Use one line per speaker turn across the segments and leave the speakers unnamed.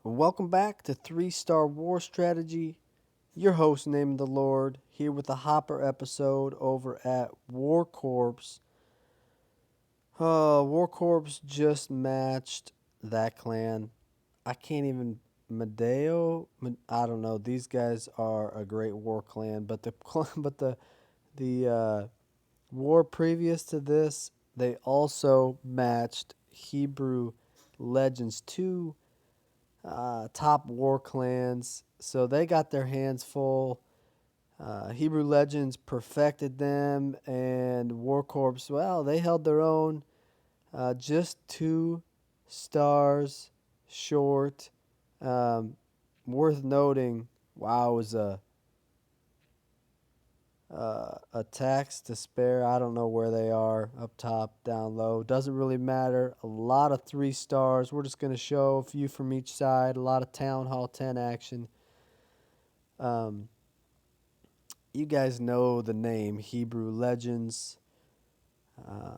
Welcome back to 3-Star War Strategy. Your host, NameoftheLord, here with a hopper episode over at Warcorps. Warcorps just matched that clan. I can't even Medeo. I don't know. These guys are a great war clan, but the war previous to this, they also matched Hebrew Legends 2 top war clans. So they got their hands full. Hebrew Legends perfected them, and Warcorps, well, they held their own. Just 2 stars short. Um, Worth noting, WoW was a tax to spare. I don't know where they are, up top, down low. Doesn't really matter. A lot of 3 stars. We're just going to show a few from each side. A lot of Town Hall 10 action. Um, you guys know the name Hebrew Legends. Uh,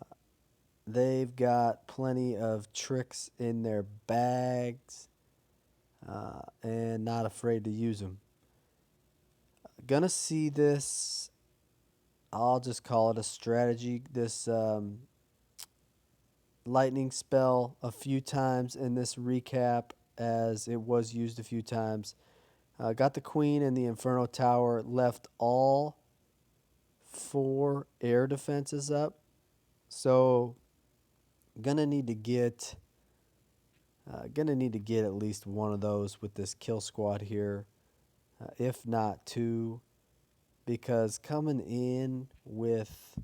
they've got plenty of tricks in their bags and not afraid to use them. Gonna see this, I'll just call it a strategy, this lightning spell a few times in this recap as it was used a few times. Got the Queen and the Inferno Tower, left all 4 air defenses up. So gonna need to get at least one of those with this kill squad here, if not 2, because coming in with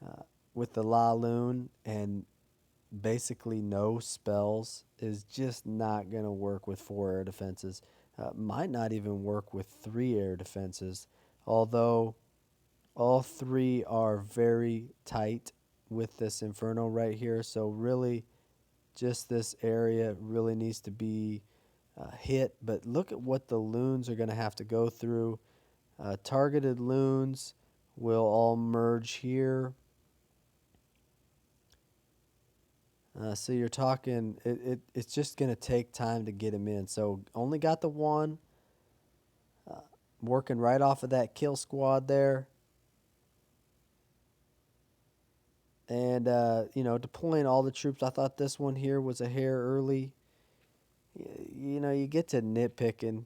the La Lune and basically no spells is just not gonna work with 4 air defenses. Might not even work with 3 air defenses, although all 3 are very tight with this Inferno right here. So really, just this area really needs to be hit. But look at what the loons are going to have to go through. Targeted loons will all merge here. So you're talking, it's just going to take time to get him in. So only got the one. Working right off of that kill squad there. And, deploying all the troops. I thought this one here was a hair early. You get to nitpicking.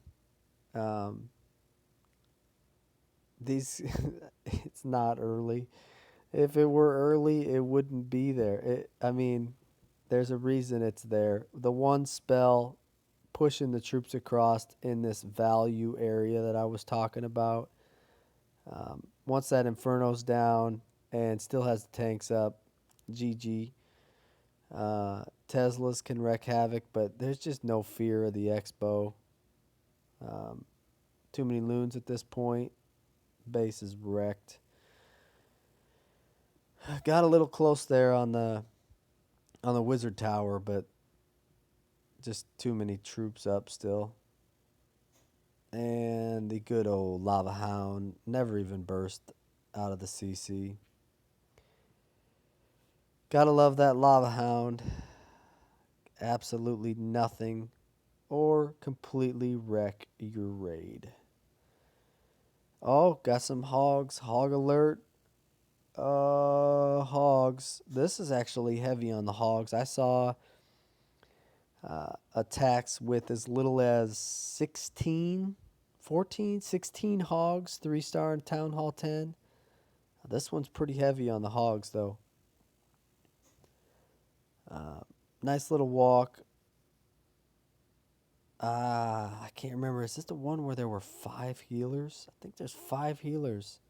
These, it's not early. If it were early, it wouldn't be there. There's a reason it's there. The one spell pushing the troops across in this value area that I was talking about. Once that Inferno's down and still has the tanks up, GG. Teslas can wreak havoc, but there's just no fear of the Expo. Too many loons at this point. Base is wrecked. Got a little close there on the wizard tower, but just too many troops up still. And the good old lava hound never even burst out of the CC. Gotta love that lava hound. Absolutely nothing or completely wreck your raid. Oh, got some hogs. Hog alert. Hogs. This is actually heavy on the hogs. I saw attacks with as little as 16 hogs, 3-star in Town Hall 10. This one's pretty heavy on the hogs, though. Nice little walk. I can't remember. Is this the one where there were 5 healers? I think there's 5 healers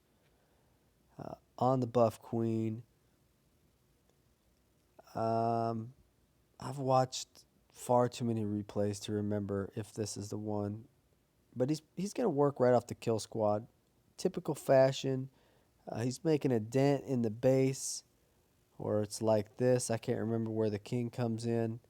on the buff queen. I've watched far too many replays to remember if this is the one. But he's going to work right off the kill squad. Typical fashion. He's making a dent in the base. Or it's like this. I can't remember where the king comes in.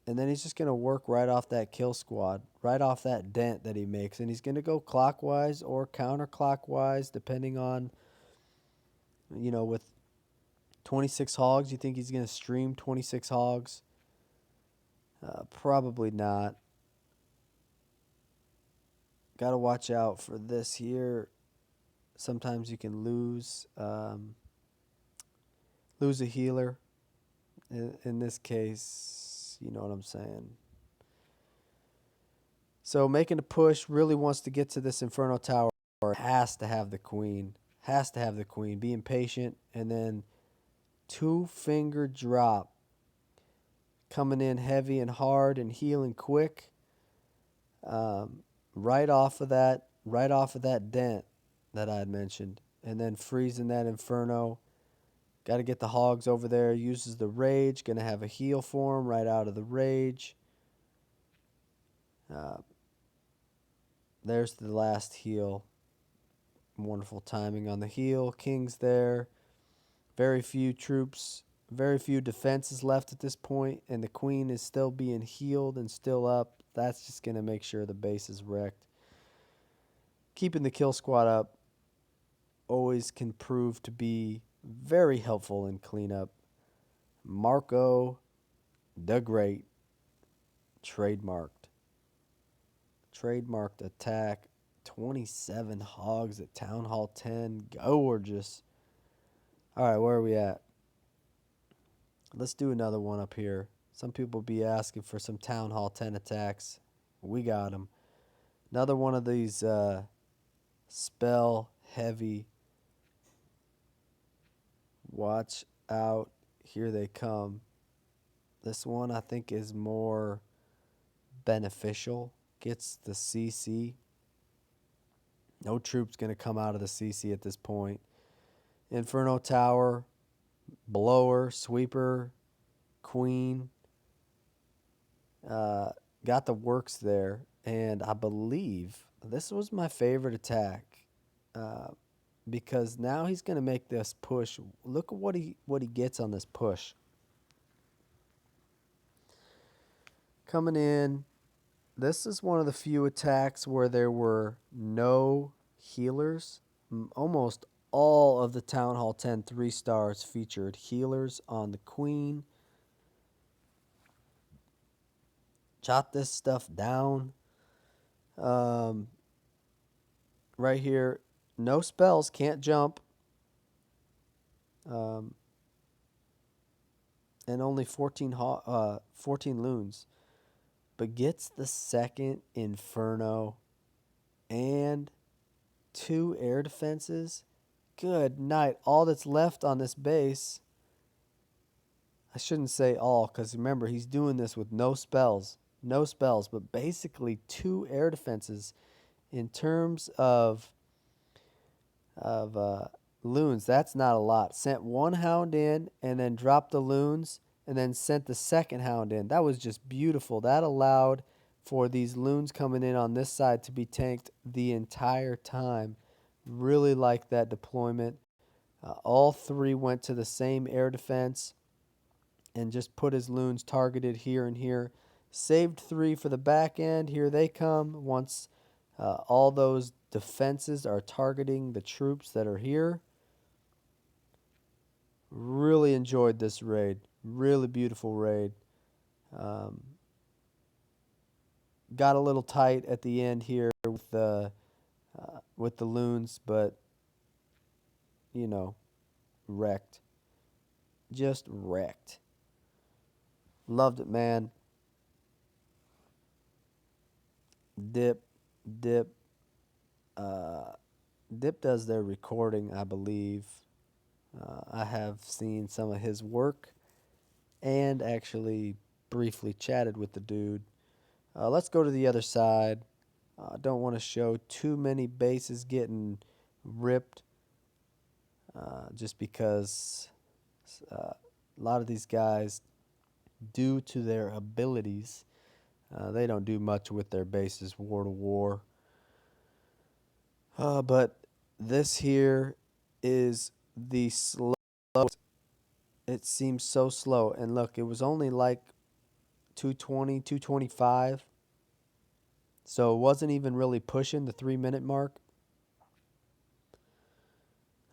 And then he's just going to work right off that kill squad. Right off that dent that he makes. And he's going to go clockwise or counterclockwise. Depending on, with 26 hogs. You think he's going to stream 26 hogs? Probably not. Got to watch out for this here. Sometimes you can lose a healer. In this case, you know what I'm saying. So making a push, really wants to get to this Inferno Tower. Has to have the queen. Has to have the queen. Being patient, and then 2-finger drop. Coming in heavy and hard and healing quick. Right off of that dent that I had mentioned. And then freezing that Inferno. Got to get the hogs over there. Uses the rage. Going to have a heal for him right out of the rage. There's the last heal. Wonderful timing on the heal. King's there. Very few troops, very few defenses left at this point, and the queen is still being healed and still up. That's just going to make sure the base is wrecked. Keeping the kill squad up always can prove to be very helpful in cleanup. Marco the Great. Trademarked attack. 27 hogs at Town Hall 10. Gorgeous. All right, where are we at? Let's do another one up here. Some people be asking for some Town Hall 10 attacks. We got them. Another one of these spell heavy. Watch out. Here they come. This one I think is more beneficial. Gets the CC. No troops going to come out of the CC at this point. Inferno Tower, Blower, Sweeper, Queen. Got the works there. And I believe this was my favorite attack. Because now he's going to make this push. Look at what he gets on this push. Coming in. This is one of the few attacks where there were no healers. Almost all of the Town Hall 10 3-stars featured healers on the queen. Jot this stuff down. Right here, no spells, can't jump. And only 14 loons. But gets the second Inferno and 2 air defenses. Good night. All that's left on this base, I shouldn't say all, because remember, he's doing this with no spells. No spells, but basically 2 air defenses in terms of loons. That's not a lot. Sent 1 hound in and then dropped the loons and then sent the second hound in. That was just beautiful. That allowed for these loons coming in on this side to be tanked the entire time. Really like that deployment. All 3 went to the same air defense and just put his loons targeted here and here. Saved 3 for the back end. Here they come once all those defenses are targeting the troops that are here. Really enjoyed this raid. Really beautiful raid. Got a little tight at the end here with the loons, but you know, wrecked. Just wrecked. Loved it, man. Dip. Dip does their recording, I believe. I have seen some of his work and actually briefly chatted with the dude. Let's go to the other side. I don't want to show too many bases getting ripped just because a lot of these guys, due to their abilities, they don't do much with their bases war to war. But this here is the slowest. It seems so slow. And look, it was only like 220, 225. So it wasn't even really pushing the 3-minute mark.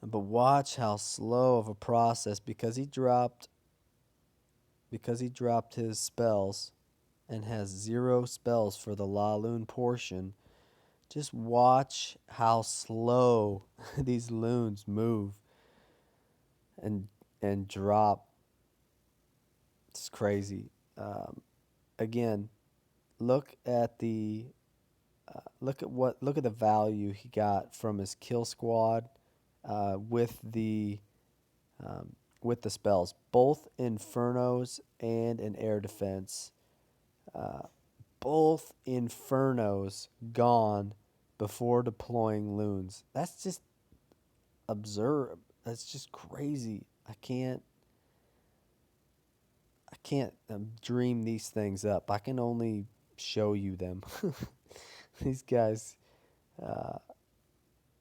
But watch how slow of a process, because he dropped his spells. and has 0 spells for the La Lune portion. Just watch how slow these loons move and drop. It's crazy. Again, look at the look at the value he got from his kill squad with the spells, both infernos and an air defense. Uh, both infernos gone before deploying loons. That's just absurd. That's just crazy. I can't dream these things up. I can only show you them. These guys, uh,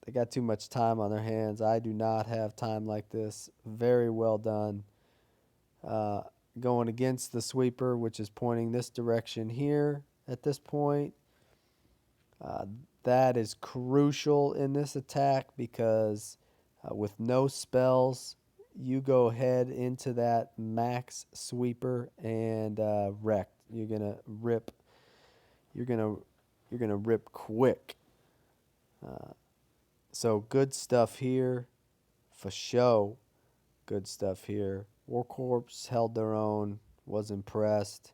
they got too much time on their hands. I do not have time like this. Very well done. Uh, Going against the sweeper, which is pointing this direction here at this point. Uh, that is crucial in this attack because with no spells, you go ahead into that max sweeper and wreck. You're gonna rip. You're gonna rip quick. So good stuff here, for show. Good stuff here. Warcorps held their own. Was impressed.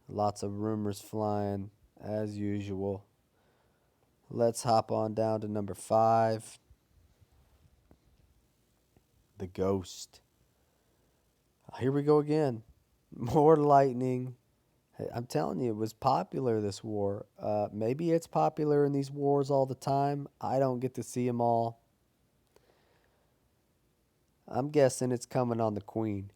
Lots of rumors flying as usual. Let's hop on down to number 5. The Ghost. Here we go again. More lightning. Hey, I'm telling you, it was popular this war. Maybe it's popular in these wars all the time. I don't get to see them all. I'm guessing it's coming on the Queen.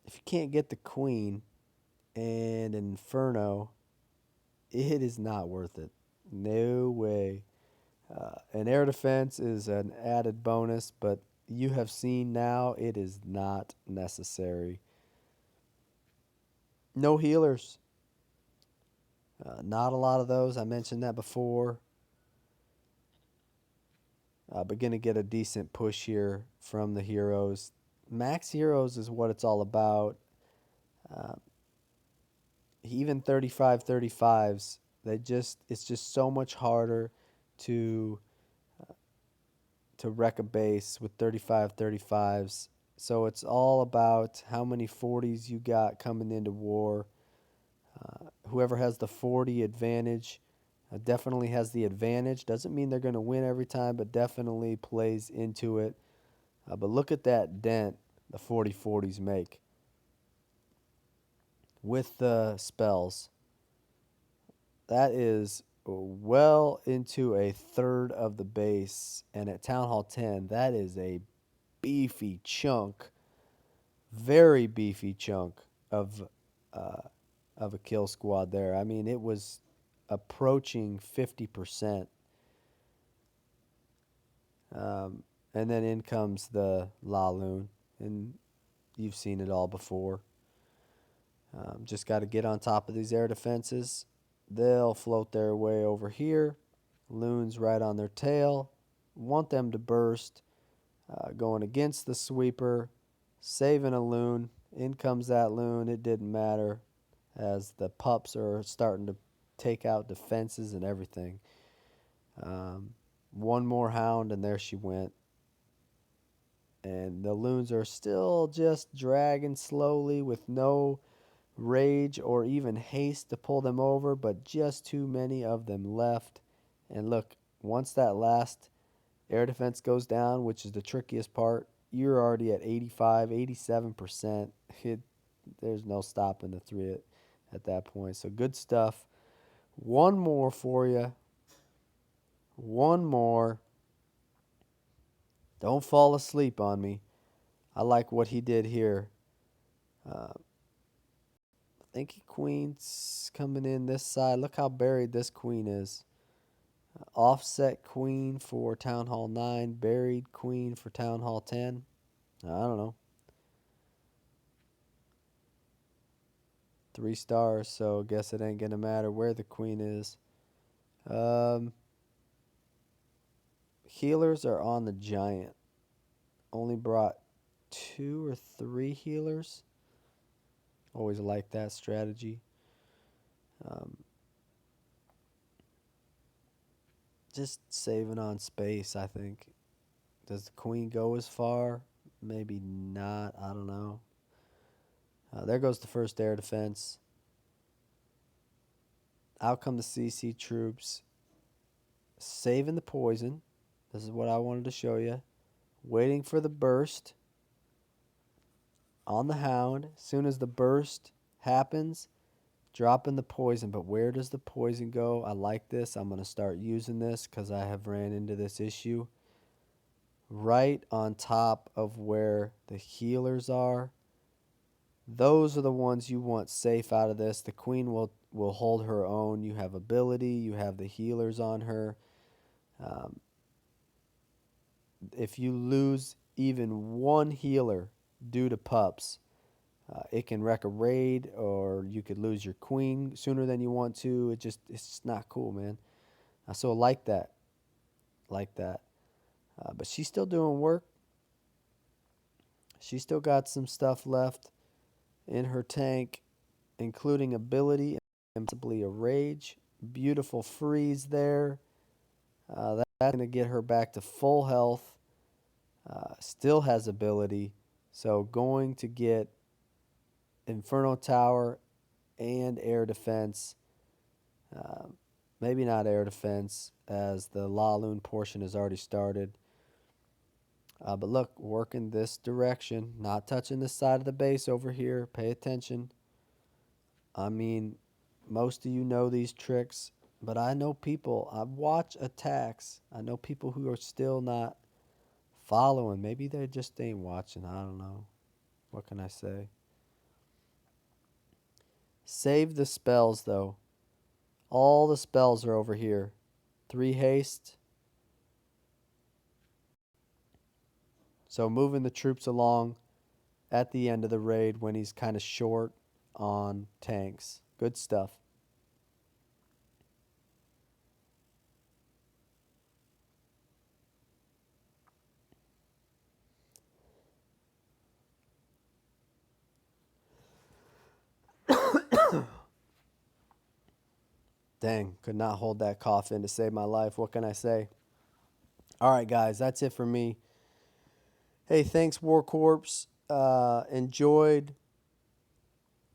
If you can't get the Queen and Inferno, it is not worth it. No way. An air defense is an added bonus, but you have seen now it is not necessary. No healers. Not a lot of those. I mentioned that before. But going to get a decent push here from the heroes. Max heroes is what it's all about. Uh, Even 35/35s, it's just so much harder to wreck a base with 35/35s. So it's all about how many 40s you got coming into war. Whoever has the 40 advantage definitely has the advantage. Doesn't mean they're going to win every time, but definitely plays into it. But look at that dent the 40/40s make with the spells. That is well into a third of the base. And at Town Hall 10, that is a beefy chunk, very beefy chunk of uh, a kill squad there. I mean, it was approaching 50%. And then in comes the La Lune, and you've seen it all before. Just got to get on top of these air defenses. They'll float their way over here. Loons right on their tail. Want them to burst. Going against the sweeper. Saving a loon. In comes that loon. It didn't matter as the pups are starting to take out defenses and everything. One more hound and there she went. And the loons are still just dragging slowly with no rage or even haste to pull them over, but just too many of them left. And look, once that last air defense goes down, which is the trickiest part, you're already at 85, 87%. There's no stopping the three at that point. So good stuff. One more for you. One more. Don't fall asleep on me. I like what he did here. I think Queen's coming in this side. Look how buried this Queen is. Offset Queen for Town Hall 9. Buried Queen for Town Hall 10. I don't know. 3 stars, so I guess it ain't going to matter where the Queen is. Healers are on the Giant. Only brought 2 or 3 healers. Always like that strategy. Just saving on space, I think. Does the queen go as far? Maybe not. I don't know. There goes the first air defense. Out come the CC troops. Saving the poison. This is what I wanted to show you. Waiting for the burst on the hound. As soon as the burst happens, dropping the poison. But where does the poison go? I like this. I'm going to start using this because I have ran into this issue. Right on top of where the healers are. Those are the ones you want safe out of this. The queen will hold her own. You have ability. You have the healers on her. If you lose even one healer due to pups, it can wreck a raid, or you could lose your queen sooner than you want to. It's just not cool, man. So like that. But she's still doing work. She's still got some stuff left in her tank, including ability and possibly a rage. Beautiful freeze there. That's going to get her back to full health. Still has ability. So going to get Inferno Tower and air defense. Maybe not air defense, as the La Lune portion has already started. But look, working this direction, not touching this side of the base over here. Pay attention. I mean, most of you know these tricks, but I know people. I watch attacks. I know people who are still not following. Maybe they just ain't watching. I don't know. What can I say? Save the spells, though. All the spells are over here. 3 haste. So moving the troops along at the end of the raid when he's kind of short on tanks. Good stuff. Dang, could not hold that cough in to save my life. What can I say? All right, guys, that's it for me. Hey, thanks, Warcorps. Enjoyed.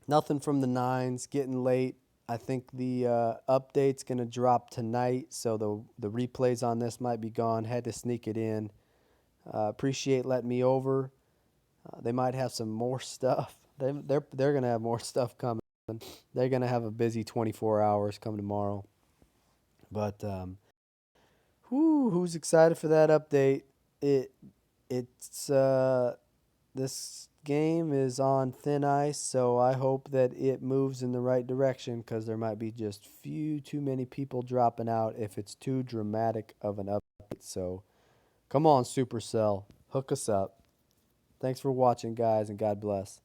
Nothing from the 9s. Getting late. I think the update's going to drop tonight, so the replays on this might be gone. Had to sneak it in. Appreciate letting me over. They might have some more stuff. They're going to have more stuff coming. They're going to have a busy 24 hours come tomorrow. But who's excited for that update? It's this game is on thin ice, so I hope that it moves in the right direction, because there might be just too many people dropping out if it's too dramatic of an update. So come on, Supercell, hook us up. Thanks for watching, guys, and God bless.